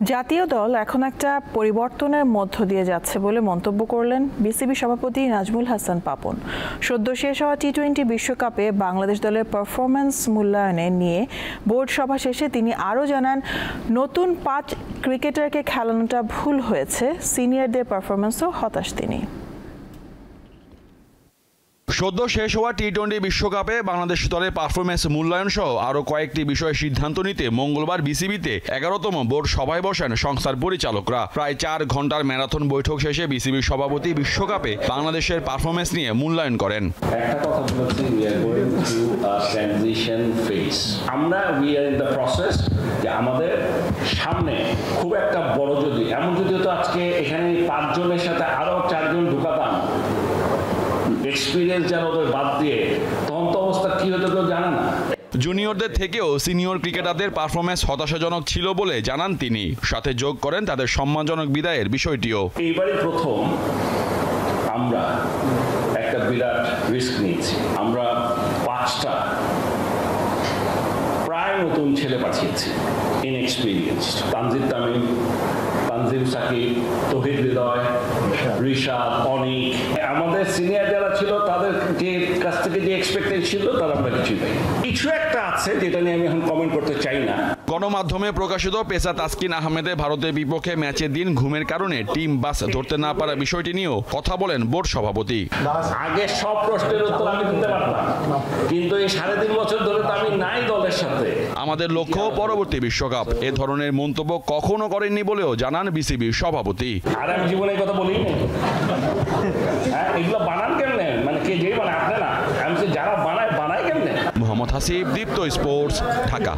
জাতীয় দল এখন একটা পরিবর্তনের মধ্য দিয়ে যাচ্ছে বলে মন্তব্য করলেন বিসিবি সভাপতি নাজমুল হাসান পাপন। সদ্য শেষ হওয়া টি-20 বিশ্বকাপে বাংলাদেশ দলের পারফরম্যান্স মূল্যায়নে নিয়ে বোর্ড সভা শেষে তিনি আরও জানান, নতুন 5 ক্রিকেটারকে খেলানোটা ভুল হয়েছে, সিনিয়রদের পারফরম্যান্সও হতাশ তিনি। সদ্য শেষ হওয়া টি-20 বিশ্বকাপে বাংলাদেশ দলের পারফরম্যান্স মূল্যায়ন সহ আরও কয়েকটি বিষয়ে সিদ্ধান্ত নিতে মঙ্গলবার বিসিবিতে 11তম বোর্ড সভায় বসেন সংস্থার পরিচালকরা। প্রায় 4 ঘন্টার ম্যারাথন বৈঠক শেষে বিসিবির সভাপতি বিশ্বকাপে বাংলাদেশের পারফরম্যান্স নিয়ে মূল্যায়ন করেন। একটা কথা বলেছি, we are going through a transition phase. we are in the process যে আমাদের সামনে খুব একটা বড় যদি হতো আজকে এখানে 5 জনের সাথে আরো 4 জন ঢুকাতাম, এক্সপেরিয়েন্স যেন ওদের বাদ দিয়ে, তখন তো অবস্থা কি হতো কেউ জানে না। জুনিয়রদের থেকেও সিনিয়র ক্রিকেটারদের পারফরম্যান্স হতাশাজনক ছিল বলে জানান তিনি, সাথে যোগ করেন তাদের সম্মানজনক বিদায়ের বিষয়টিও। এইবারই প্রথম আমরা একটা বিরাট রিস্ক নিয়েছি। আমরা 5টা প্রায় নতুন ছেলে পাঠিয়েছি, ইনএক্সপিরিয়েন্স। তানজিদ তামিম, তানজিম সাকিব, তৌহিদ হৃদয়, রিশাদ, অনিক। আমাদের সিনিয়র যারা ছিল তাদের যে কাছ থেকে যে এক্সপেক্টেড ছিল তার আমরা কিছুই পাই। কিছু একটা আছে যেটা নিয়ে আমি এখন কমেন্ট করতে চাই না। গণমাধ্যমে প্রকাশিত পেসার তাসকিন আহমেদের ভারতের বিপক্ষে ম্যাচের দিন ঘুমের কারণে টিম বাস ধরতে না পারা বিষয়টি নিয়েও কথা বলেন বোর্ড সভাপতি। আগে সব প্রশ্নের উত্তর আমি দিতে পারতাম, কিন্তু এই 3.5 বছর ধরে তো আমি নাই দলের সাথে। আমাদের লক্ষ্য পরবর্তী বিশ্বকাপ, এ ধরনের মন্তব্য কখনো করেননি বলেও জানান বিসিবির সভাপতি। আর আমি জীবনে এই কথা বলি না, এগুলো বানান কেমনে, মানে কে যে বানায় আপনি না, আমি যারা বানায় কেমনে। মোহাম্মদ হাসিব, দীপ্ত স্পোর্টস, ঢাকা।